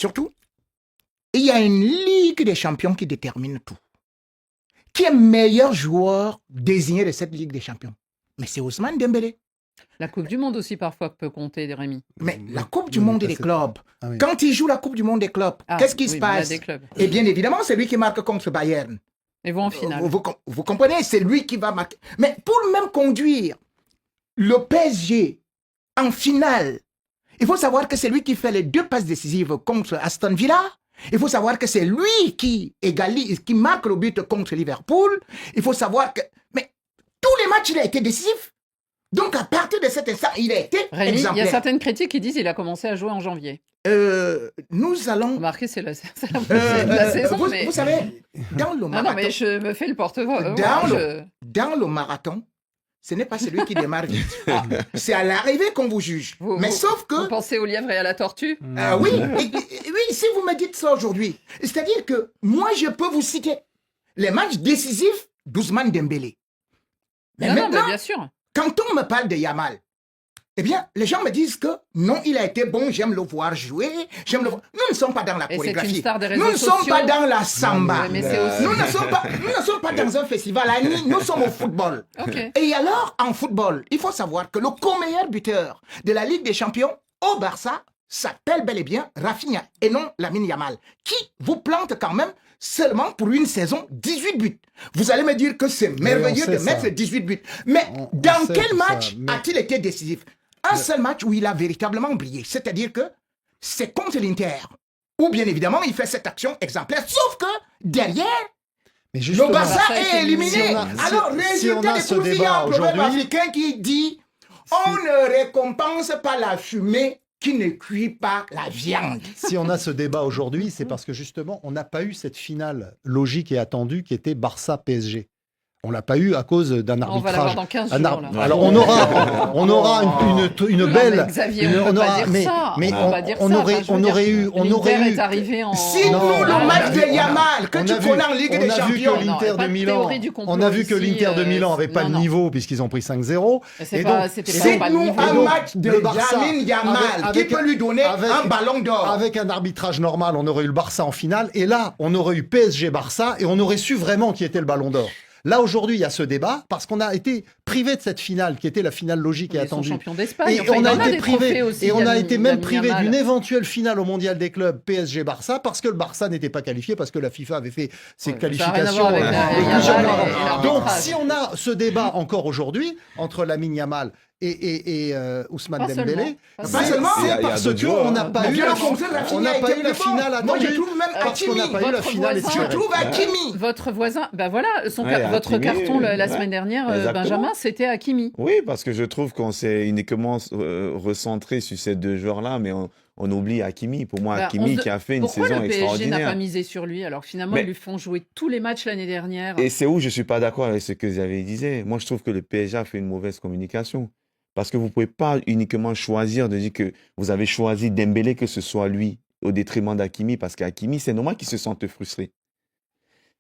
Surtout, il y a une Ligue des champions qui détermine tout. Qui est meilleur joueur désigné de cette Ligue des champions? Mais c'est Ousmane Dembélé. La Coupe du Monde aussi parfois peut compter, Rémi. Mais la Coupe du Monde et des clubs, Ah oui. quand il joue la Coupe du Monde des clubs, qu'est-ce qui se oui, passe? des clubs. Et bien évidemment, c'est lui qui marque contre Bayern. Et vont en finale. Vous comprenez? C'est lui qui va marquer. Mais pour même conduire le PSG en finale, il faut savoir que c'est lui qui fait les 2 passes décisives contre Aston Villa. Il faut savoir que c'est lui qui égalise, qui marque le but contre Liverpool. Il faut savoir que... Mais tous les matchs, il a été décisif. Donc, à partir de cet instant, il a été Rémi, il y exemplaire. a certaines critiques qui disent qu'il a commencé à jouer en janvier. Nous allons... Remarquez, c'est la saison, mais... vous savez, dans le Non, marathon... non, mais je me fais le porte-voix. Dans le marathon, ce n'est pas celui qui démarre vite. C'est à l'arrivée qu'on vous juge. Sauf que... Vous pensez au lièvre et à la tortue? Oui, oui, si vous me dites ça aujourd'hui, c'est-à-dire que moi, je peux vous citer les matchs décisifs d'Ousmane Dembélé. Mais Non, maintenant, mais bien sûr. quand on me parle de Yamal, eh bien, les gens me disent que non, il a été bon, j'aime le voir jouer, j'aime le voir... Nous ne sommes pas dans la Et c'est chorégraphie. une star des réseaux Nous ne sommes sociaux. pas dans la samba. Mais c'est aussi... Nous ne sommes pas dans un festival à Nice, nous sommes au football. Ok. Et alors, en football, il faut savoir que le co-meilleur buteur de la Ligue des Champions au Barça s'appelle bel et bien Rafinha et non Lamine Yamal, qui vous plante quand même seulement pour une saison 18 buts. Vous allez me dire que c'est merveilleux de mettre 18 buts. Mais dans quel match a-t-il été décisif? Un seul match où il a véritablement brillé. C'est-à-dire que c'est contre l'Inter. Où bien évidemment, il fait cette action exemplaire. Sauf que derrière, Mais le justement, Barça Barça est est éliminé. éliminé. Alors, Si on résultat a des ce courses, il y a débat un proverbe aujourd'hui- africain qui dit on ne récompense pas la fumée qui ne cuit pas la viande. si on a ce débat aujourd'hui, c'est parce que justement, on n'a pas eu cette finale logique et attendue qui était Barça-PSG. On l'a pas eu à cause d'un On va l'avoir arbitrage. dans 15 Un jours. ar- là. Alors on aura une Non, belle. mais Xavier, on on peut pas aura- dire mais- ça. mais on peut pas dire on ça. aurait- Enfin, je veux on dire, aurait eu- on aurait l'Inter eu- est arrivé en... Si Non, nous, on le a match vu- de Yamal, que on tu a vu- connais en Ligue on des a vu Champions, que l'Inter Non, de pas de Milan, théorie du complot on a vu que ici, l'Inter de Milan avait pas non, le non. niveau puisqu'ils ont pris 5-0. C'est Et pas- donc, c'était c'est pas le nous niveau. un donc, match de le Barça, Lamine Yamal avec- qui peut lui donner un ballon d'or. Avec un arbitrage normal, on aurait eu le Barça en finale. Et là, on aurait eu PSG-Barça et on aurait su vraiment qui était le ballon d'or. Là, aujourd'hui, il y a ce débat parce qu'on a été privé de cette finale qui était la finale logique et Ils sont attendue. champions d'Espagne. Et Enfin, on il a en été des privé, trophées aussi, et on a Lamine- été même Lamine privé Yamal. d'une éventuelle finale au mondial des clubs PSG-Barça parce que le Barça n'était pas qualifié parce que la FIFA avait fait ses Ouais, ça a rien à qualifications. voir avec la- les Yamal jeunes et marrons. Donc, l'arbitrage. si on a ce débat encore aujourd'hui entre Lamine Yamal et Ousmane Pas Dembélé, seulement. Pas Pas seulement. c'est Il y a parce d'autres joueurs, qu'on n'a hein. pas Mais eu bien la au contraire, Rafinha on n'a pas était eu la plus bon. finale Moi, je attendue trouve même parce qu'on n'a Hakimi. pas eu la Votre finale voisin- Je espérée. trouve Hakimi. Votre voisin, ben voilà, Ouais, votre Hakimi, carton la ouais. semaine dernière, Exactement. Benjamin, c'était Hakimi. Oui, parce que je trouve qu'on s'est uniquement recentré sur ces 2 joueurs-là, mais on oublie Hakimi. Pour moi, Ben, Hakimi on se- qui a fait une Pourquoi saison le PSG n'a pas extraordinaire. misé sur lui alors que finalement Mais- ils lui font jouer tous les matchs l'année dernière? Et c'est où je suis pas d'accord avec ce que Xavier disait. Moi, je trouve que le PSG a fait une mauvaise communication. Parce que vous pouvez pas uniquement choisir de dire que vous avez choisi Dembélé, que ce soit lui, au détriment d'Hakimi, parce qu'Hakimi, c'est normal qu'il se sente frustré.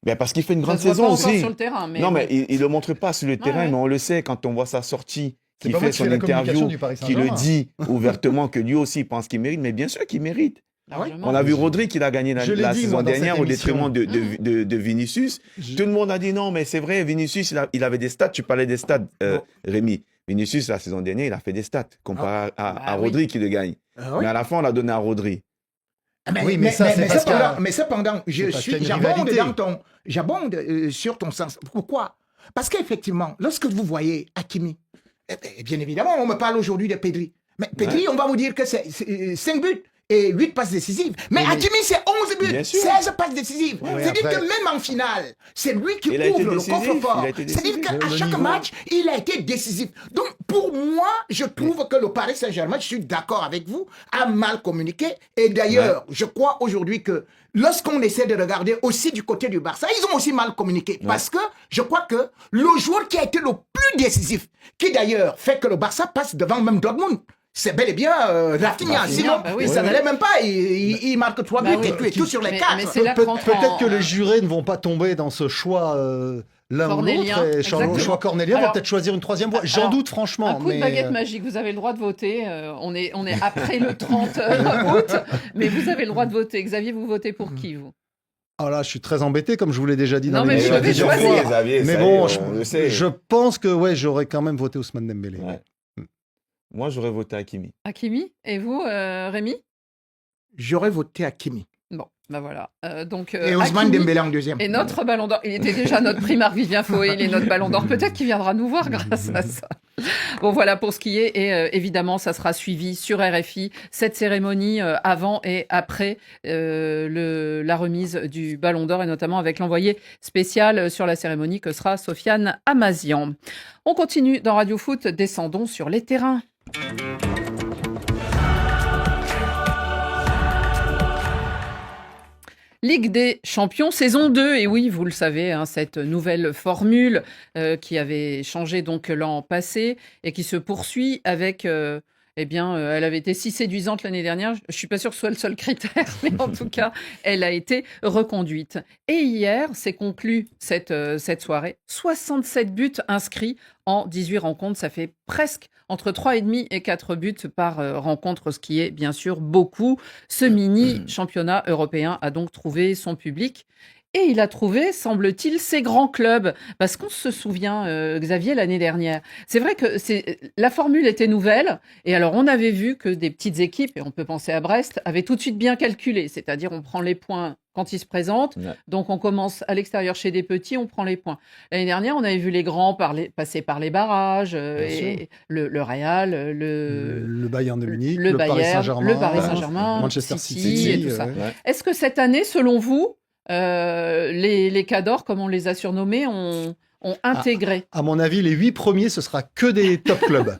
Ben, parce qu'il fait une Ça grande se voit saison pas encore aussi. sur le terrain, mais Non, mais bon. il le montre pas sur le terrain, ouais. mais on le sait quand on voit sa sortie, C'est qu'il pas moi fait qui son fais la communication interview, du Paris qui le Saint-Germain. dit ouvertement que lui aussi pense qu'il mérite, mais bien sûr qu'il mérite. largement. On a vu Rodri qui a gagné Je l'ai la dit, saison moi, dans dernière cette au détriment émission. de Vinicius. Tout le monde a dit non, mais c'est vrai, Vinicius, il avait des stats. Tu parlais des stats, Rémi. Vinicius, la saison dernière, il a fait des stats comparé à oui. Rodri qui le gagne. Mais à la fin, on l'a donné à Rodri. Oui, mais ça, c'est parce qu'il y a- cependant, c'est parce qu'il y a une rivalité. j'abonde sur ton sens. Pourquoi? Parce qu'effectivement, lorsque vous voyez Hakimi, bien évidemment, on me parle aujourd'hui de Pedri. Mais Pedri, on va vous dire que c'est 5 buts et 8 passes décisives. Mais Hakimi, c'est 11 buts, Bien sûr. 16 passes décisives. Ouais, C'est-à-dire après- que même en finale, c'est lui qui Il a été ouvre le décisif, coffre-fort. il a été C'est-à-dire décisif. qu'à Le chaque niveau- match, il a été décisif. Donc, pour moi, je trouve que le Paris Saint-Germain, je suis d'accord avec vous, a mal communiqué. Et d'ailleurs, je crois aujourd'hui que lorsqu'on essaie de regarder aussi du côté du Barça, ils ont aussi mal communiqué. Parce que je crois que le joueur qui a été le plus décisif, qui d'ailleurs fait que le Barça passe devant même Dortmund, c'est bel et bien Rafinha. Rafinha, Sinon, bah oui. ça Ouais. n'allait même pas. Il marque 3 buts Bah oui. et tout sur les Mais 4. c'est là qu'entre Peut-être que en- les jurés ne vont pas tomber dans ce choix l'un ou Cornélien, l'autre. Et exactement. le choix cornélien Alors- vont peut-être choisir une troisième voie. J'en Alors, doute franchement. Un coup de mais, baguette magique, vous avez le droit de voter. On est après le 30 août, mais vous avez le droit de voter. Xavier, vous votez pour qui, vous? Oh là, je suis très embêté, comme je vous l'ai déjà dit Non, dans mais l'émission vous devez plusieurs choisir. fois. Xavier, Mais ça y bon, est, on le sait. je pense que ouais, j'aurais quand même voté Ousmane Dembélé. Ouais. Moi, j'aurais voté Hakimi. Hakimi. Et vous, Rémi? J'aurais voté Hakimi. Bon, bah voilà. Donc, Et Ousmane Hakimi Dembélé en deuxième. est notre ballon d'or. Il était déjà notre prix Marc-Vivien Foé, il est notre ballon d'or. Peut-être qu'il viendra nous voir grâce à ça. Bon, voilà pour ce qui est. Et évidemment, ça sera suivi sur RFI, cette cérémonie avant et après la remise du ballon d'or, et notamment avec l'envoyé spécial sur la cérémonie que sera Sofiane Amazian. On continue dans Radio Foot, descendons sur les terrains. Ligue des Champions, saison 2. Et oui, vous le savez, hein, cette nouvelle formule qui avait changé donc l'an passé et qui se poursuit avec... elle avait été si séduisante l'année dernière. Je ne suis pas sûre que ce soit le seul critère, mais en tout cas, elle a été reconduite. Et hier, s'est conclue cette soirée. 67 buts inscrits en 18 rencontres. Ça fait presque entre 3,5 et 4 buts par rencontre, ce qui est bien sûr beaucoup. Ce mini-championnat européen a donc trouvé son public. Et il a trouvé, semble-t-il, ses grands clubs. Parce qu'on se souvient, Xavier, l'année dernière. C'est vrai que la formule était nouvelle. Et alors, on avait vu que des petites équipes, et on peut penser à Brest, avaient tout de suite bien calculé. C'est-à-dire, on prend les points quand ils se présentent. Ouais. Donc, on commence à l'extérieur chez des petits, on prend les points. L'année dernière, on avait vu les grands passer par les barrages. Et le Real, Le Bayern de Munich, le Paris Bayern, Saint-Germain, le Paris Saint-Germain, Manchester City City, et tout ça. ouais. Est-ce que cette année, selon vous, les cadors, comme on les a surnommés, ont intégré? À mon avis, les 8 premiers, ce sera que des top clubs.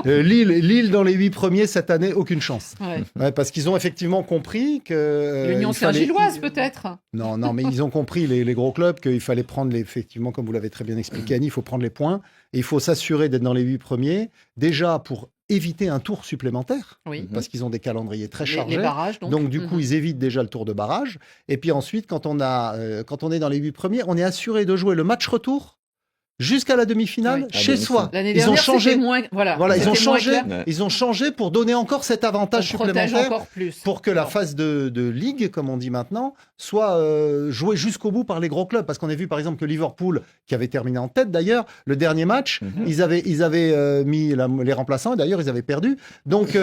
Lille dans les 8 premiers, cette année, aucune chance. Ouais. Ouais, parce qu'ils ont effectivement compris que... L'Union il fallait- Saint-Gilloise, peut-être? Non, mais ils ont compris, les gros clubs, qu'il fallait prendre, effectivement, comme vous l'avez très bien expliqué, Annie, il faut prendre les points. Et il faut s'assurer d'être dans les 8 premiers, déjà pour éviter un tour supplémentaire, Oui. parce qu'ils ont des calendriers très chargés. Les barrages, donc. Donc, du coup, ils évitent déjà le tour de barrage. Et puis ensuite, quand on est dans les 8 premiers, on est assuré de jouer le match retour jusqu'à la demi-finale Oui. À chez domicile. soi. L'année Ils ont dernière, changé. c'était moins... Voilà, Voilà, ils ont c'était moins changé. clair. Ouais. Ils ont changé pour donner encore cet avantage On protège supplémentaire encore plus. pour que la Bon. phase de ligue, comme on dit maintenant, soit jouée jusqu'au bout par les gros clubs. Parce qu'on a vu par exemple que Liverpool, qui avait terminé en tête d'ailleurs, le dernier match, ils avaient mis les remplaçants et d'ailleurs ils avaient perdu. Donc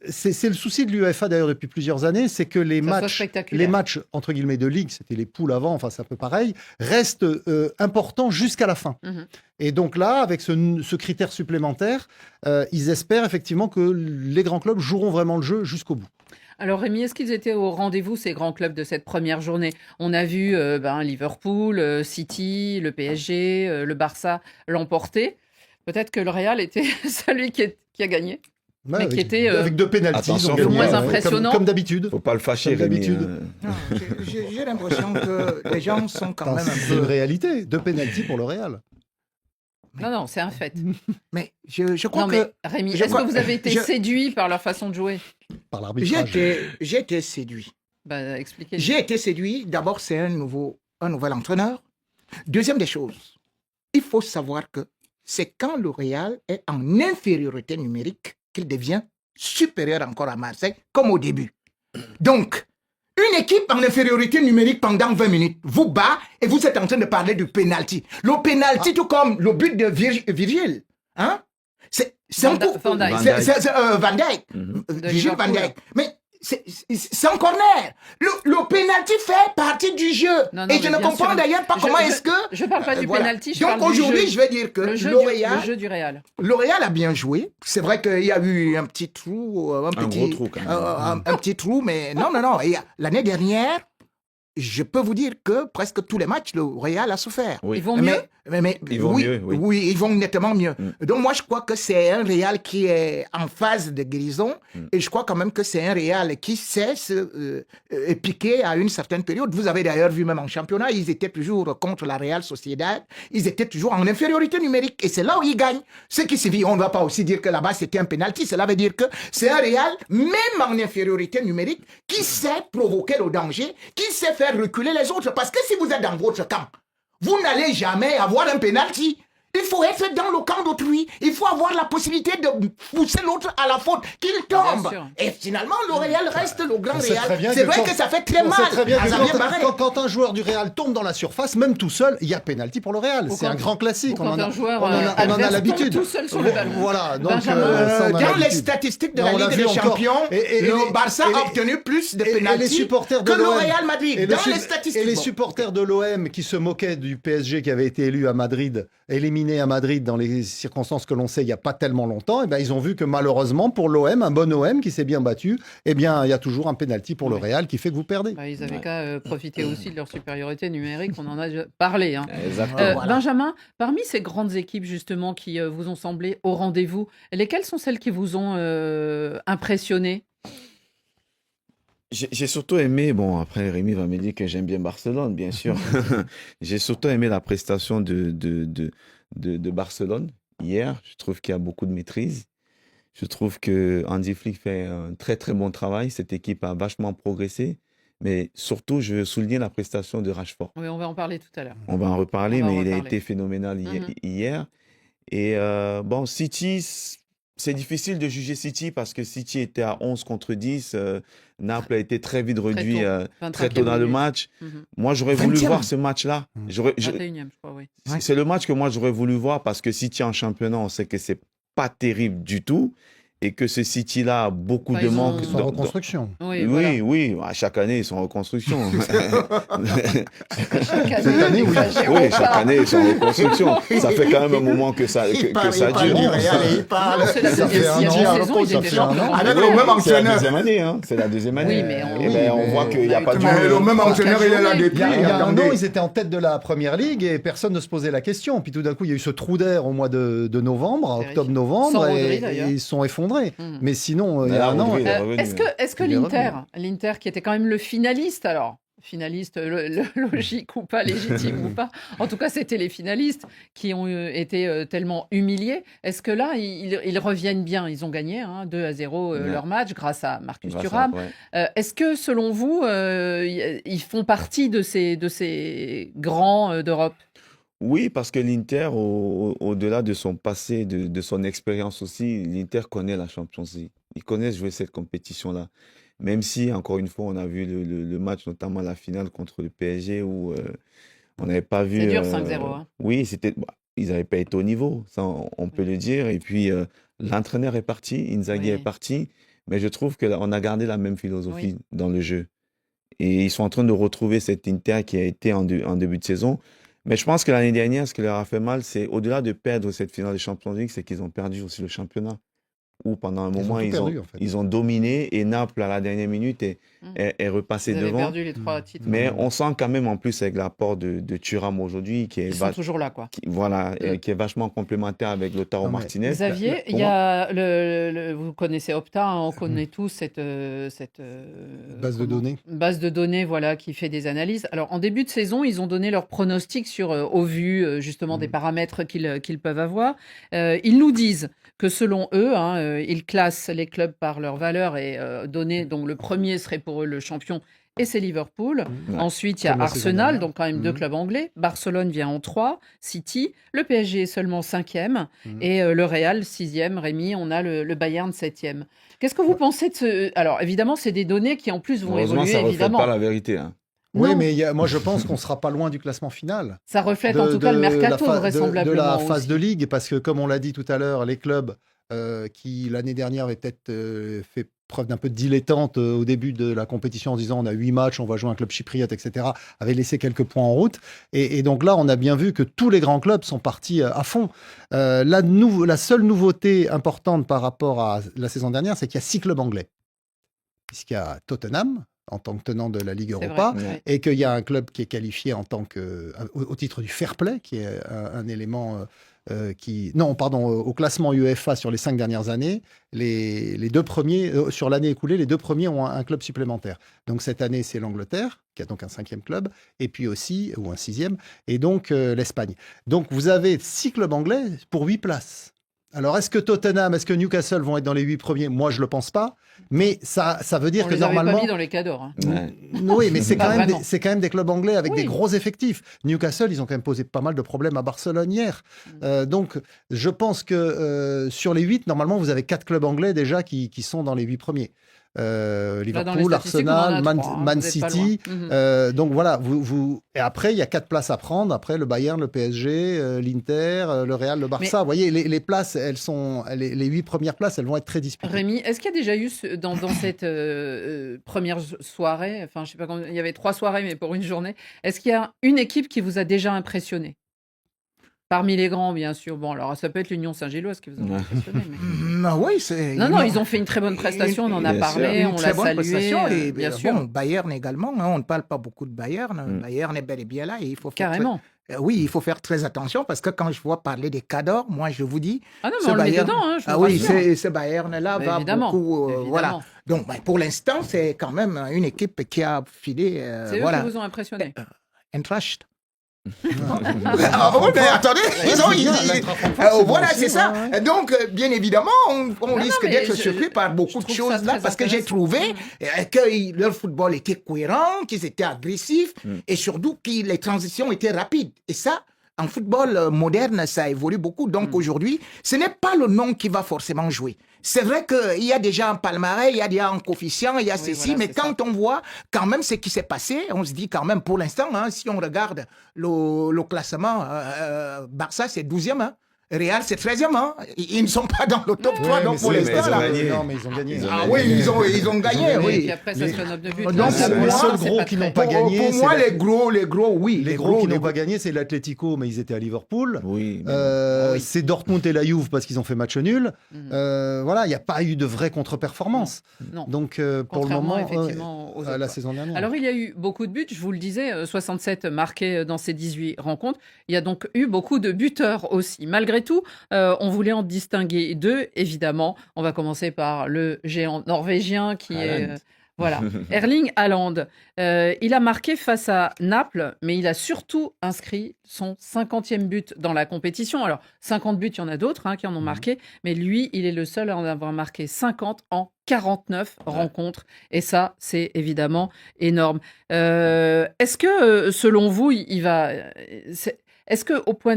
c'est le souci de l'UEFA d'ailleurs depuis plusieurs années, c'est que Ça soit spectaculaire. les matchs entre guillemets de ligue, c'était les poules avant, enfin c'est un peu pareil, restent importants jusqu'à la fin. Mhm. Et donc là, avec ce critère supplémentaire, ils espèrent effectivement que les grands clubs joueront vraiment le jeu jusqu'au bout. Alors Rémi, est-ce qu'ils étaient au rendez-vous, ces grands clubs de cette première journée? On a vu Liverpool, City, le PSG, le Barça l'emporter. Peut-être que le Real était celui qui a gagné. Ouais, Mais qui était, avec 2 pénaltys, attention, ils ont le gagné, moins impressionnant. comme d'habitude. Faut pas le fâcher, Comme Rémi. d'habitude. Non, j'ai l'impression que les gens sont quand même C'est un une peu... réalité, 2 pénaltys pour le Real. Non, c'est un fait. Mais je crois Non, mais que Rémi, je est-ce crois- que vous avez été je- séduit par leur façon de jouer? Par l'arbitrage. j'ai été séduit. Expliquez. J'ai été séduit. D'abord, c'est un nouvel entraîneur. Deuxième des choses, il faut savoir que c'est quand le Real est en infériorité numérique qu'il devient supérieur encore à Marseille, comme au début. Donc, une équipe en infériorité numérique pendant 20 minutes vous bat et vous êtes en train de parler du penalty. Le penalty, tout comme le but de Virgile, hein? C'est un coup. Van Dijk. Van Dijk. De Virgile Van Liverpool. Dijk. Mais c'est un corner. Le penalty fait partie du jeu. Non, Et mais je ne bien comprends sûr. d'ailleurs pas comment est-ce que... Je parle pas du voilà. penalty, je Donc parle du aujourd'hui, jeu. je vais dire que Le jeu L'Oréal du Real. a bien joué. C'est vrai qu'il y a eu un petit trou, gros trou, quand même. un petit trou, mais non. L'année dernière, je peux vous dire que presque tous les matchs, le Real a souffert. Oui. Ils vont mieux. Mais Ils vont oui, mieux, oui. oui, ils vont nettement mieux. Donc moi, je crois que c'est un Real qui est en phase de guérison et je crois quand même que c'est un Real qui sait se piquer à une certaine période. Vous avez d'ailleurs vu même en championnat, ils étaient toujours contre la Real Sociedad, ils étaient toujours en infériorité numérique et c'est là où ils gagnent. Ce qui suffit, on ne va pas aussi dire que là-bas c'était un penalty, cela veut dire que c'est un Real, même en infériorité numérique, qui sait provoquer le danger, qui sait faire reculer les autres. Parce que si vous êtes dans votre camp, vous n'allez jamais avoir un penalty. Il faut être dans le camp d'autrui. Il faut avoir la possibilité de pousser l'autre à la faute, qu'il tombe. sûr. Et finalement, le Real reste le grand On sait très Real. bien C'est que vrai quand- que ça fait très On mal sait très bien à que Xavier Barré. quand un joueur du Real tombe dans la surface, même tout seul, il y a pénalty pour le Real. Ou C'est quand- un grand classique. ou quand un joueur on en a adverse l'habitude. tombe tout seul sur le ballon. Voilà. Donc, Benjamin, ça, on a Dans les l'habitude. statistiques de Non, on la l'a Ligue vu des encore. Champions, Et le Barça les- a obtenu plus de et les pénaltys supporters de que le l'OM. Real Madrid. Et Dans le les su- statistiques. Et les Bon. supporters de l'OM qui se moquaient du PSG qui avait été élu à Madrid, éliminé à Madrid dans les circonstances que l'on sait il n'y a pas tellement longtemps, et ben ils ont vu que malheureusement pour l'OM, un bon OM qui s'est bien battu, eh bien il y a toujours un penalty pour le Real qui fait que vous perdez. Bah, ils avaient qu'à profiter aussi de leur supériorité numérique, on en a déjà parlé. Hein. Exactement. Voilà. Benjamin, parmi ces grandes équipes justement qui vous ont semblé au rendez-vous, lesquelles sont celles qui vous ont impressionné? J'ai surtout aimé, bon, après Rémi va me dire que j'aime bien Barcelone, bien sûr. J'ai surtout aimé la prestation de Barcelone hier. Je trouve qu'il y a beaucoup de maîtrise. Je trouve que Hansi Flick fait un très très bon travail. Cette équipe a vachement progressé. Mais surtout, je veux souligner la prestation de Rashford. Oui, on va en parler tout à l'heure. On va en reparler, On va en mais il a reparler. été phénoménal Mhm. hier. Et bon, City, c'est difficile de juger City parce que City était à 11 contre 10. Naples a été très vite réduit tôt, très tôt dans 25e le minute. match. Mhm. Moi, j'aurais voulu 20e. voir ce match-là. 21e, je crois, oui. C'est le match que moi, j'aurais voulu voir parce que City en championnat, on sait que c'est pas terrible du tout et que ce City-là a beaucoup Enfin, de ils ont- manques. Ils sont en reconstruction. Oui, Oui, voilà. oui, à chaque année, ils sont en reconstruction. Chaque année, oui. Oui, chaque année, ils sont en reconstruction. Ça fait quand même un moment que ça, Il parle, que ça il parle dure. du Real et il parle. Non, c'est la Ça deuxième fait un an, saison, ils ça étaient fait un an. champions. Avec Oui, le même C'est la entraîneur. deuxième année, hein. C'est la deuxième année. Oui, mais on- Eh ben, on voit qu'il n'y a pas Mais du le même entraîneur, il est là journée. depuis. Il y a un Attendez. an, ils étaient en tête de la première ligue et personne ne se posait la question. Puis tout d'un coup, il y a eu ce trou d'air au mois de novembre, Terrifiant. octobre-novembre, Sans et, Rodri, d'ailleurs. et ils sont effondrés. Mhm. Mais sinon, il y Mais a là, un an, Rodri, il est revenu. Est-ce que Il est l'Inter qui était quand même le finaliste, alors finaliste logique ou pas, légitime ou pas, en tout cas c'était les finalistes qui ont été tellement humiliés. Est-ce que là ils reviennent bien? Ils ont gagné 2-0 Ouais. leur match grâce à Marcus Grâce à- Thuram. ouais. Est-ce que selon vous ils font partie de ces grands d'Europe? Oui, parce que l'Inter, au-delà de son passé, de son expérience aussi, l'Inter connaît la Champions League. Ils connaissent jouer cette compétition-là. Même si, encore une fois, on a vu le match, notamment la finale contre le PSG, où on n'avait pas vu... C'est dur, 5-0, hein. Oui, ils n'avaient pas été au niveau, ça on peut le dire. Et puis, l'entraîneur est parti, Inzaghi Oui. est parti, mais je trouve qu'on a gardé la même philosophie dans le jeu. Et ils sont en train de retrouver cet Inter qui a été en début de saison. Mais je pense que l'année dernière, ce qui leur a fait mal, c'est au-delà de perdre cette finale de Champions League, c'est qu'ils ont perdu aussi le championnat. Où pendant un Ils ont moment, tout ils perdu, en fait. ont dominé et Naples, à la dernière minute, est repassé Ils avaient devant. perdu les 3 titres. Mais on sent quand même, en plus, avec l'apport de Thuram aujourd'hui, qui est, Ils sont toujours là, quoi. qui est vachement complémentaire avec Lautaro Non, mais- Martinez. Xavier, pour il y a vous connaissez Opta, on connaît tous cette base de données. base de données, voilà, qui fait des analyses. Alors, en début de saison, ils ont donné leurs pronostics sur, au vu justement des paramètres qu'ils peuvent avoir. Ils nous disent que selon eux, ils classent les clubs par leur valeur et donné. Donc, le premier serait pour eux le champion. Et c'est Liverpool. Ouais. Ensuite, il y a Comme la saison Arsenal, dernière. donc quand même deux clubs anglais. Barcelone vient en 3, City. Le PSG est seulement 5e. Et le Real, 6e. Rémi, on a le Bayern, 7e. Qu'est-ce que vous pensez de ce... Alors, évidemment, c'est des données qui, en plus, vont Heureusement, évoluer, ça ne reflète évidemment. pas la vérité. Hein. Oui, Non. mais moi je pense qu'on ne sera pas loin du classement final. Ça reflète en tout cas le mercato, de vraisemblablement. la phase aussi. de ligue, parce que comme on l'a dit tout à l'heure, les clubs qui l'année dernière avaient peut-être fait preuve d'un peu de dilettante au début de la compétition en disant on a 8 matchs, on va jouer un club chypriote, etc., avaient laissé quelques points en route. Et donc là, on a bien vu que tous les grands clubs sont partis à fond. La seule nouveauté importante par rapport à la saison dernière, c'est qu'il y a 6 clubs anglais. Puisqu'il y a Tottenham, en tant que tenant de la Ligue C'est Europa, vrai, ouais. et qu'il y a un club qui est qualifié en tant au titre du fair play, qui est un élément au classement UEFA sur les 5 dernières années, les deux premiers, sur l'année écoulée, les deux premiers ont un club supplémentaire. Donc cette année, c'est l'Angleterre, qui a donc un 5e club, et puis aussi, ou un 6e, et donc l'Espagne. Donc vous avez 6 clubs anglais pour 8 places. Alors, est-ce que Tottenham, est-ce que Newcastle vont être dans les 8 premiers? Moi, je ne le pense pas. Mais ça veut dire On que les avait normalement. pas mis dans les cadors. Hein. Ouais. Oui, mais c'est Pas vraiment. c'est quand même des clubs anglais avec Oui. des gros effectifs. Newcastle, ils ont quand même posé pas mal de problèmes à Barcelone hier. Donc, je pense que sur les 8, normalement, vous avez 4 clubs anglais déjà qui sont dans les 8 premiers. Là, dans les Liverpool, statistiques, on en a Arsenal, trois, hein, Man vous êtes pas City. loin. Mhm. Donc voilà, et après, il y a 4 places à prendre. Après, le Bayern, le PSG, l'Inter, le Real, le Barça. Vous voyez, les places, les 8 premières places, elles vont être très disputées. Rémi, est-ce qu'il y a déjà eu dans cette première soirée, enfin je sais pas quand, il y avait 3 soirées mais pour une journée, est-ce qu'il y a une équipe qui vous a déjà impressionné? Parmi les grands, bien sûr. Bon, alors ça peut être l'Union Saint-Gilloise qui vous a Ouais. impressionné. Mais... Oui, c'est. Non, ils ont fait une très bonne prestation, on en a Bien parlé, Une on très l'a bonne salué, prestation, et bien bon, sûr. Bayern également, hein, on ne parle pas beaucoup de Bayern. Mm. Bayern est bel et bien là et il faut faire Carrément. oui, il faut faire très attention parce que quand je vois parler des cadors, moi je vous dis. Ah non, mais ce on le met Bayern- dedans, hein, je vous Ah oui, rassure. ce Bayern-là Mais va évidemment, beaucoup. Voilà. évidemment. Donc pour l'instant, c'est quand même une équipe qui a filé. C'est eux voilà. qui vous ont impressionné. Eintracht. Ah, oui, mais attendez, voilà, c'est ça. Donc, bien évidemment, on risque mais d'être je surpris par beaucoup de trouve ça choses là, très parce que j'ai intéressant. trouvé que leur football était cohérent, qu'ils étaient agressifs, et surtout que les transitions étaient rapides. Et ça, en football moderne, ça évolue beaucoup. Donc aujourd'hui, ce n'est pas le nom qui va forcément jouer. C'est vrai qu'il y a déjà un palmarès, il y a déjà un coefficient, il y a Oui, ceci, voilà, mais c'est quand on voit quand même ce qui s'est passé, on se dit quand même pour l'instant, hein, si on regarde le classement, Barça c'est 12e, hein. Real c'est 13e, hein. Ils ne sont pas dans le top 3, donc pour mais l'instant ils ont là. gagné. Non, mais ils ont gagné. Ils ont Ah gagné. oui, ils ont gagné, Et oui. puis après, ça se fait note de but. Donc, Là, c'est pour les moi, seuls c'est gros pas qui très- n'ont pas Pour gagné, moi, c'est les gros, oui. Les gros qui n'ont pas gagné, c'est l'Atlético, mais ils étaient à Liverpool. Oui. mais Oui. C'est Dortmund et la Juve parce qu'ils ont fait match nul. Voilà, il n'y a pas eu de vraie contre-performance. Non. Donc, pour le Contrairement, moment, effectivement, aux autres, la quoi. saison dernière. Alors, il y a eu beaucoup de buts, je vous le disais, 67 marqués dans ces 18 rencontres. Il y a donc eu beaucoup de buteurs aussi. Malgré tout, on voulait en distinguer 2, évidemment. On va commencer par le géant norvégien qui est... Haaland. voilà, Erling Haaland. Il a marqué face à Naples, mais il a surtout inscrit son 50e but dans la compétition. Alors, 50 buts, il y en a d'autres qui en ont marqué, mais lui, il est le seul à en avoir marqué 50 en 49 rencontres. Et ça, c'est évidemment énorme. Est-ce que, selon vous, il va... Est-ce que, au point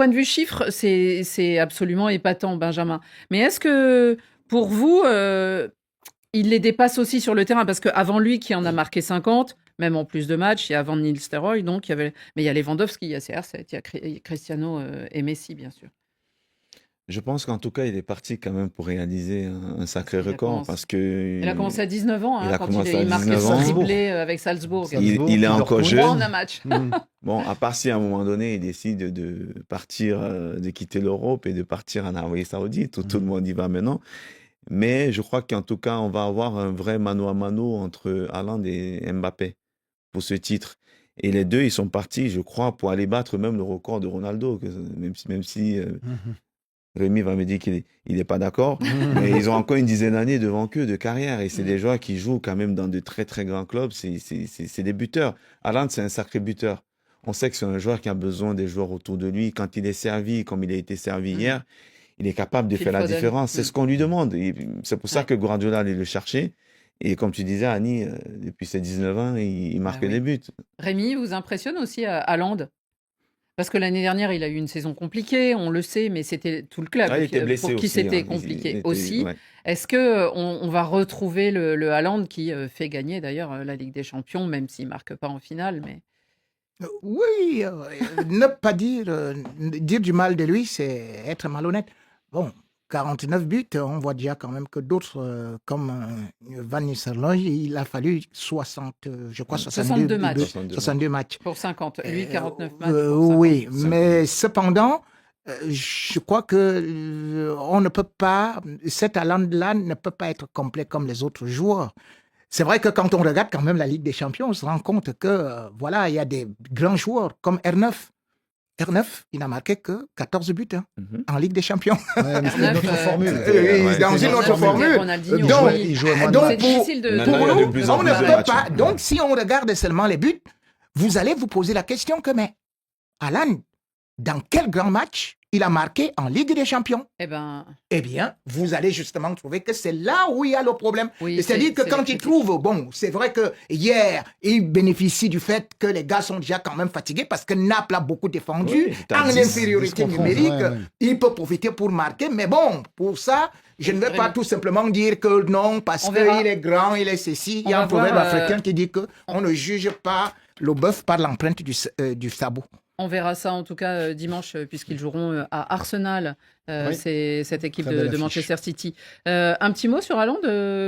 de vue chiffre, c'est absolument épatant, Benjamin. Mais est-ce que, pour vous, il les dépasse aussi sur le terrain? Parce qu'avant lui, qui en a marqué 50, même en plus de matchs, il y a Van Nistelrooy, donc mais il y a Lewandowski, il y a CR7, il y a Cristiano et Messi, bien sûr. Je pense qu'en tout cas, il est parti quand même pour réaliser un sacré Il a record commencé- parce que Il a commencé à 19 ans, il a quand commencé à il marquait 19 son ans. triplé avec Salzbourg. Il est encore Dortmund. jeune. Trois en un match. Mm. À part si à un moment donné, il décide de partir, de quitter l'Europe et de partir en Arabie Saoudite, où tout le monde y va maintenant. Mais je crois qu'en tout cas, on va avoir un vrai mano à mano entre Haaland et Mbappé pour ce titre. Et les deux, ils sont partis, je crois, pour aller battre même le record de Ronaldo, même si Rémi va me dire qu'il n'est pas d'accord. Mais ils ont encore une dizaine d'années devant eux de carrière. Et c'est des joueurs qui jouent quand même dans de très, très grands clubs. C'est des buteurs. Haaland, c'est un sacré buteur. On sait que c'est un joueur qui a besoin des joueurs autour de lui. Quand il est servi, comme il a été servi hier, il est capable de Phil faire la Foden. différence. C'est ce qu'on lui demande. Et c'est pour ça Ouais. que Guardiola allait le chercher. Et comme tu disais, Annie, depuis ses 19 ans, il marque oui. des buts. Rémi vous impressionne aussi à Haaland? Parce que l'année dernière, il a eu une saison compliquée, on le sait, mais c'était tout le club Ah, il était blessé pour qui aussi, c'était hein. compliqué Il était- aussi. ouais. Est-ce que on va retrouver le Haaland qui fait gagner d'ailleurs la Ligue des Champions, même s'il marque pas en finale, mais Oui, ne pas dire du mal de lui, c'est être malhonnête. Bon, 49 buts, on voit déjà quand même que d'autres, comme Van Nistelrooy, il a fallu 60, je crois 62 matchs. 62 matchs. pour 50, lui 49 matchs. pour 50. Oui, 50. mais cependant, je crois que on ne peut pas, cet Haaland-là ne peut pas être complet comme les autres joueurs. c'est vrai que quand on regarde quand même la Ligue des Champions, on se rend compte que, voilà, il y a des grands joueurs comme R9. R9, il n'a marqué que 14 buts en Ligue des Champions. Ouais, mais c'est notre formule. Dans une autre formule. Ronaldinho, Donc, oui. il jouait moins de donc, matchs. C'est difficile de... Maintenant, Pour il y a de nous, plus en on plus ne de peut matchs. pas. Donc, si on regarde seulement les buts, vous allez vous poser la question que, mais, Alan, dans quel grand match il a marqué en Ligue des Champions? Eh ben, Eh bien, vous allez justement trouver que c'est là où il y a le problème. oui, C'est-à-dire que c'est quand les il critiques. trouve, bon, c'est vrai que hier, il bénéficie du fait que les gars sont déjà quand même fatigués parce que Naples a beaucoup défendu. Oui, t'as En 10 infériorité 10 contre 11, numérique, ouais, ouais. il peut profiter pour marquer. Mais bon, pour ça, je ne vais pas tout simplement dire que non, parce On verra. qu'il est grand, il est ceci. Il y On a va un proverbe voir, africain qui dit que on ne juge pas le bœuf par l'empreinte du sabot. On verra ça en tout cas dimanche, puisqu'ils joueront à Arsenal. Oui. C'est cette équipe Très de belle affiche. Manchester City. Un petit mot sur Haaland,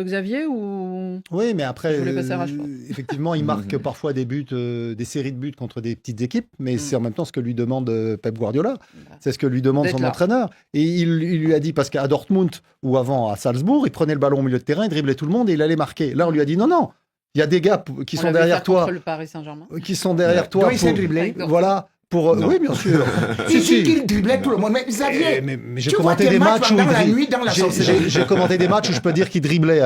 Xavier ou... Oui, mais après, Je voulais passer à Rashford. effectivement, il marque parfois des buts, des séries de buts contre des petites équipes, mais c'est en même temps ce que lui demande Pep Guardiola. C'est ce que lui demande D'être son là. entraîneur. Et il lui a dit, parce qu'à Dortmund ou avant à Salzbourg, il prenait le ballon au milieu de terrain, il driblait tout le monde et il allait marquer. Là, on lui a dit non, non, il y a des gars qui On sont l'a vu derrière faire toi, contre le Paris Saint-Germain. qui sont derrière toi. Donc, il s'est pour- dribblé. Avec Dortmund. Voilà. Pour, Non. oui, bien sûr. Il Si, dit si. qu'il driblait tout le monde. Mais Xavier, Mais j'ai tu vois commenté tes des matchs matchs où pendant il la dribble. nuit dans la J'ai- sorcellerie. j'ai commenté des matchs où je peux dire qu'il driblait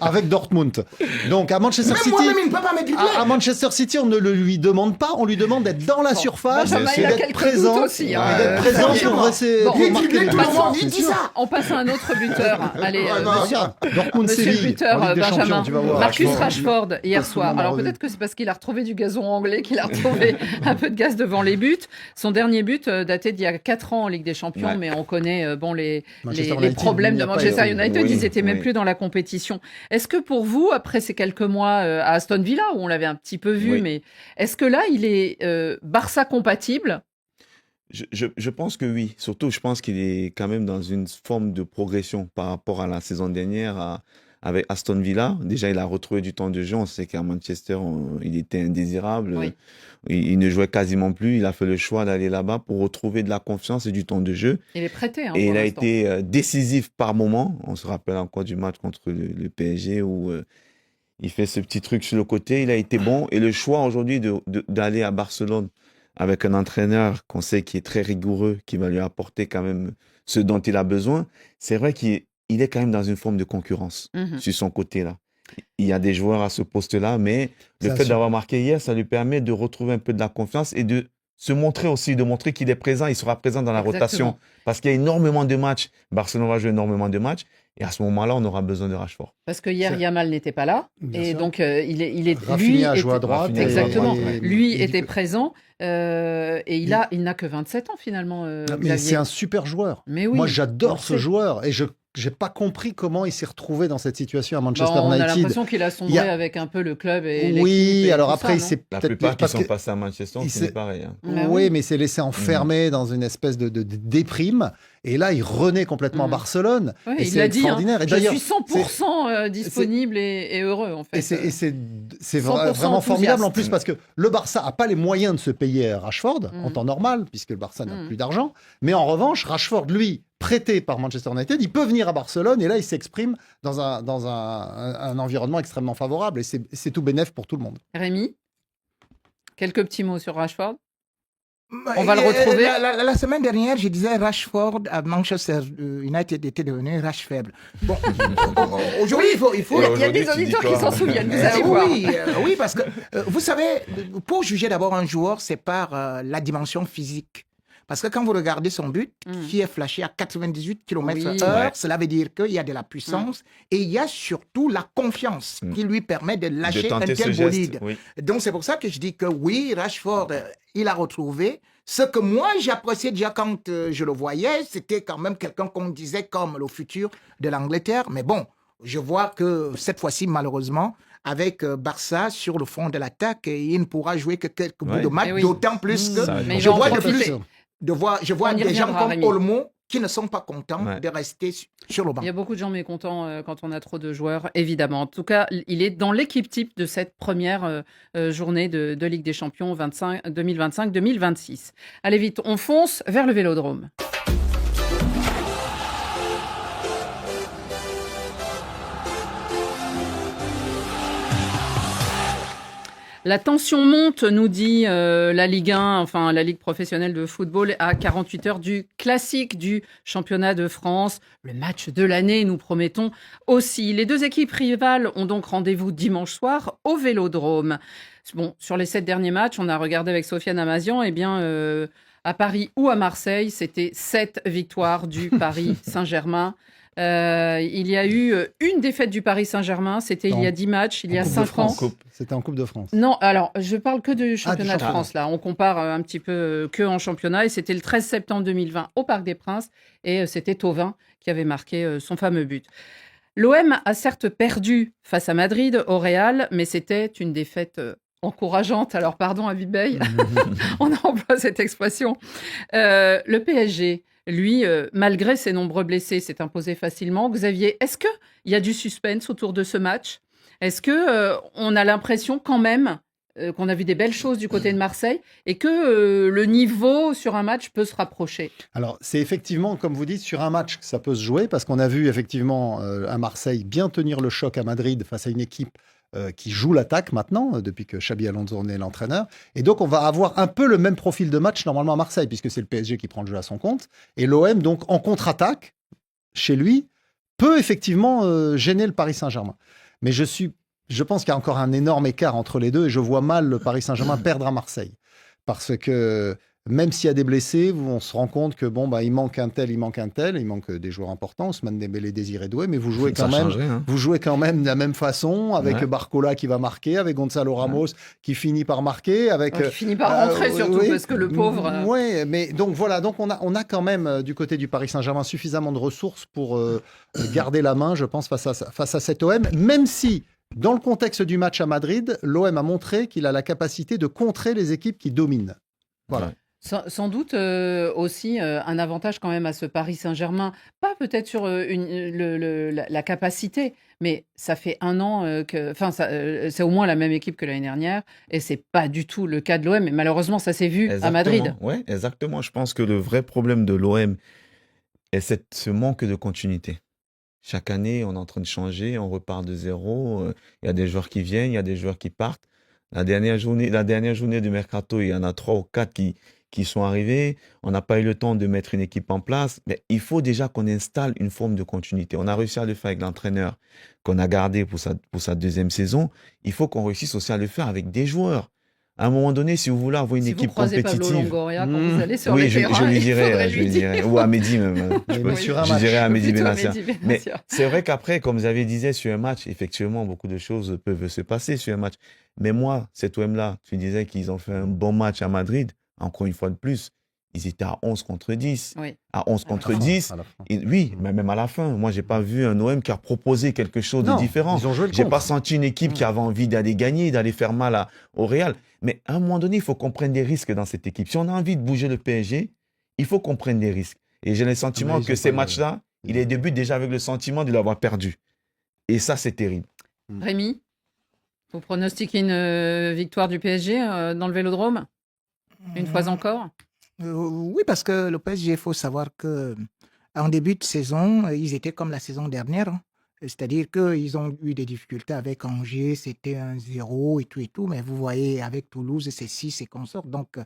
avec Dortmund. Donc à Manchester Même City, moi-même, il ne peut pas me dribbler. à Manchester City, on ne le lui demande pas, on lui demande d'être dans la surface Benjamin, et il a d'être quelques présent, doutes aussi, hein. et d'être présent Franchement. pour essayer Bon. pour Il marquer driblait les tout le buts. monde, C'est il dit sûr. ça. On passe à un autre buteur. Allez, Monsieur, Dortmund Monsieur le Séville, buteur, en Ligue des Benjamin. Champions, tu vas voir. Marcus Rashford. Rashford, hier Tout le soir. monde en Alors revue. peut-être que c'est parce qu'il a retrouvé du gazon anglais qu'il a retrouvé un peu de gaz devant les buts. Son dernier but datait d'il y a 4 ans en Ligue des Champions, Ouais. mais on connaît Manchester les United, problèmes il n'y de a pas Manchester eu- United. Oui, Ils étaient même oui. plus dans la compétition. Est-ce que pour vous, après ces quelques mois à Aston Villa, où on l'avait un petit peu vu, Oui. mais est-ce que là, il est Barça compatible? Je pense que oui. Surtout, je pense qu'il est quand même dans une forme de progression par rapport à la saison dernière avec Aston Villa. Déjà, il a retrouvé du temps de jeu. On sait qu'à Manchester, il était indésirable. Oui. Il ne jouait quasiment plus. Il a fait le choix d'aller là-bas pour retrouver de la confiance et du temps de jeu. Il est prêté. Hein, Et pour il a l'instant. été décisif par moment. On se rappelle encore du match contre le PSG où il fait ce petit truc sur le côté. Il a été bon. Et le choix aujourd'hui d'aller à Barcelone avec un entraîneur qu'on sait qui est très rigoureux, qui va lui apporter quand même ce dont il a besoin, c'est vrai qu'il est quand même dans une forme de concurrence Mhm. sur son côté-là. Il y a des joueurs à ce poste-là, mais le Ça fait assure. d'avoir marqué hier, ça lui permet de retrouver un peu de la confiance et de se montrer aussi, de montrer qu'il est présent, il sera présent dans la Exactement. rotation. Parce qu'il y a énormément de matchs. Barcelone va jouer énormément de matchs. Et à ce moment-là, on aura besoin de Rashford. Parce que hier, C'est- Yamal n'était pas là. Bien et sûr. donc, il est Rafinha lui joue à était- droite. Rafinha, Exactement. et- Lui et- était présent. Et il n'a que 27 ans finalement. Mais Xavier. c'est un super joueur. Mais oui, Moi, on j'adore le ce sait. joueur et je n'ai pas compris comment il s'est retrouvé dans cette situation à Bon, Manchester on a United. l'impression qu'il a sombré Il y a- avec un peu le club et l'équipe Oui, et alors tout après, ça, il non s'est La peut-être plupart qui parce sont que- passés à Manchester, il c'est s'est- pareil. Hein. Ah oui, oui. mais il s'est laissé enfermer dans une espèce de déprime. Et là, il renaît complètement à Mhm. Barcelone. Ouais, et il c'est l'a dit. Hein, extraordinaire. Et je d'ailleurs, suis 100% disponible et heureux en fait. Et c'est 100% vraiment formidable en enthousiaste. plus parce que le Barça n'a pas les moyens de se payer Rashford Mm. en temps normal, puisque le Barça n'a Mm. plus d'argent. Mais en revanche, Rashford, lui, prêté par Manchester United, il peut venir à Barcelone et là, il s'exprime dans un environnement extrêmement favorable et c'est tout bénef pour tout le monde. Rémi, quelques petits mots sur Rashford. On va le retrouver. La semaine dernière, je disais Rashford à Manchester United était devenu Rash faible. Bon, aujourd'hui, il faut. Et Il y a aujourd'hui, des tu dis auditeurs qui quoi s'en souviennent, vous allez voir. Oui, parce que vous savez, pour juger d'abord un joueur, c'est par la dimension physique. Parce que quand vous regardez son but, Mm. qui est flashé à 98 km/h, Oui. Ouais. cela veut dire qu'il y a de la puissance et il y a surtout la confiance Mm. qui lui permet de De lâcher un tenter ce tel geste. bolide. Oui. Donc c'est pour ça que je dis que oui, Rashford, il a retrouvé ce que moi j'appréciais déjà quand je le voyais, c'était quand même quelqu'un qu'on disait comme le futur de l'Angleterre. Mais bon, je vois que cette fois-ci, malheureusement, avec Barça sur le fond de l'attaque, il ne pourra jouer que quelques bouts Ouais. de match, Eh oui. d'autant plus que Ça va être Mais il je va en vois de profiter. plus, je vois On y des gens reviendra, comme Rémi. Olmo qui ne sont pas contents Ouais. de rester sur le banc. Il y a beaucoup de gens mécontents quand on a trop de joueurs, évidemment. En tout cas, il est dans l'équipe type de cette première journée de Ligue des Champions 2025-2026. Allez vite, on fonce vers le Vélodrome. La tension monte, nous dit la Ligue 1, enfin la Ligue professionnelle de football, à 48 heures du classique du championnat de France. Le match de l'année, nous promettons aussi. Les deux équipes rivales ont donc rendez-vous dimanche soir au Vélodrome. Bon, sur les 7 derniers matchs, on a regardé avec Sofiane Amazian, eh bien, à Paris ou à Marseille, c'était 7 victoires du Paris Saint-Germain. Il y a eu une défaite du Paris Saint-Germain, c'était il y a 10 matchs, il y a 5 ans. C'était en Coupe de France. Non, alors je parle que du championnat de championnat. France là. On compare un petit peu que en championnat et c'était le 13 septembre 2020 au Parc des Princes et c'était Thauvin qui avait marqué son fameux but. L'OM a certes perdu face à Madrid au Real, mais c'était une défaite encourageante. Alors pardon à Bibey, on emploie cette expression. Le PSG, lui, malgré ses nombreux blessés, s'est imposé facilement. Xavier, est-ce qu'il y a du suspense autour de ce match ? Est-ce qu'on a l'impression quand même qu'on a vu des belles choses du côté de Marseille et que le niveau sur un match peut se rapprocher ? Alors, c'est effectivement, comme vous dites, sur un match que ça peut se jouer, parce qu'on a vu effectivement à Marseille bien tenir le choc à Madrid face à une équipe qui joue l'attaque maintenant, depuis que Xabi Alonso en est l'entraîneur. Et donc, on va avoir un peu le même profil de match normalement à Marseille, puisque c'est le PSG qui prend le jeu à son compte. Et l'OM, donc, en contre-attaque, chez lui, peut effectivement gêner le Paris Saint-Germain. Mais je pense qu'il y a encore un énorme écart entre les deux et je vois mal le Paris Saint-Germain perdre à Marseille. Parce que même s'il y a des blessés, on se rend compte que il manque un tel, il manque des joueurs importants, Ousmane Dembélé, Désiré Doué, mais vous jouez quand même de la même façon avec Barcola qui va marquer, avec Gonzalo Ramos qui finit par marquer, qui finit par rentrer surtout parce que le pauvre. Oui, mais donc voilà, donc on a quand même du côté du Paris Saint-Germain suffisamment de ressources pour garder la main, je pense, face à cet OM, même si dans le contexte du match à Madrid, l'OM a montré qu'il a la capacité de contrer les équipes qui dominent. Voilà. Ouais. Sans doute aussi un avantage quand même à ce Paris Saint-Germain, pas peut-être sur la capacité, mais ça fait un an c'est au moins la même équipe que l'année dernière et c'est pas du tout le cas de l'OM. Et malheureusement, ça s'est vu à Madrid. Oui, exactement. Je pense que le vrai problème de l'OM est ce manque de continuité. Chaque année, on est en train de changer, on repart de zéro. Il y a des joueurs qui viennent, il y a des joueurs qui partent. La dernière journée du mercato, il y en a 3 ou 4 qui sont arrivés. On n'a pas eu le temps de mettre une équipe en place. Mais il faut déjà qu'on installe une forme de continuité. On a réussi à le faire avec l'entraîneur qu'on a gardé pour sa deuxième saison. Il faut qu'on réussisse aussi à le faire avec des joueurs. À un moment donné, si vous voulez avoir une équipe compétitive... Si vous croisez Pablo Longoria quand vous allez sur les terrains, je lui dirais, ou à Mehdi même. Je dirais à Mehdi Benatia. Mais c'est vrai qu'après, comme vous avez dit sur un match, effectivement, beaucoup de choses peuvent se passer sur un match. Mais moi, cet OM-là, tu disais qu'ils ont fait un bon match à Madrid. Encore une fois de plus, ils étaient à 11 contre 10. Oui. À 11 contre 10. Oui, mais même à la fin. Moi, je n'ai pas vu un OM qui a proposé quelque chose de différent. Je n'ai pas senti une équipe qui avait envie d'aller gagner, d'aller faire mal au Real. Mais à un moment donné, il faut qu'on prenne des risques dans cette équipe. Si on a envie de bouger le PSG, il faut qu'on prenne des risques. Et j'ai le sentiment que ces matchs-là, il est début déjà avec le sentiment de l'avoir perdu. Et ça, c'est terrible. Rémi, vous pronostiquez une victoire du PSG dans le Vélodrome ? Une fois encore ? Oui, parce que le PSG, il faut savoir qu'en début de saison, ils étaient comme la saison dernière. Hein. C'est-à-dire qu'ils ont eu des difficultés avec Angers, c'était 1-0 et tout. Mais vous voyez, avec Toulouse, c'est 6 et consorts. Donc,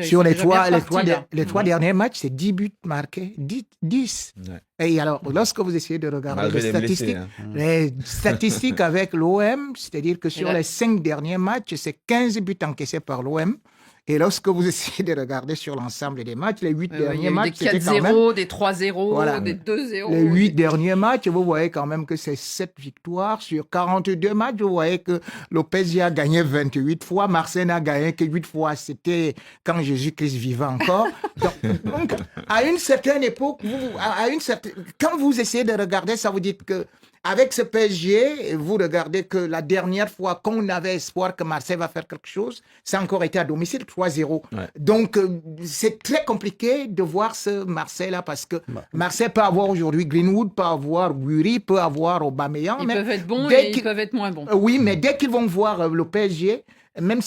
sur les trois derniers matchs, c'est 10 buts marqués, 10. Ouais. Et alors, lorsque vous essayez de regarder les statistiques avec l'OM, c'est-à-dire que sur les 5 derniers matchs, c'est 15 buts encaissés par l'OM. Et lorsque vous essayez de regarder sur l'ensemble des matchs, les 8 derniers matchs, c'était quand même... Des 4-0, des 2-0. Les 8 derniers matchs, vous voyez quand même que c'est 7 victoires. Sur 42 matchs, vous voyez que le PSG a gagné 28 fois, Marseille n'a gagné que 8 fois. C'était quand Jésus-Christ vivait encore. Donc, à une certaine époque, quand vous essayez de regarder ça, vous dites que avec ce PSG, vous regardez que la dernière fois qu'on avait espoir que Marseille va faire quelque chose, ça a encore été à domicile, 3-0. Ouais. Donc, c'est très compliqué de voir ce Marseille-là parce que Marseille peut avoir aujourd'hui Greenwood, peut avoir Guri, peut avoir Aubameyang. Ils peuvent être bons et ils peuvent être moins bons. Oui, mais dès qu'ils vont voir le PSG, même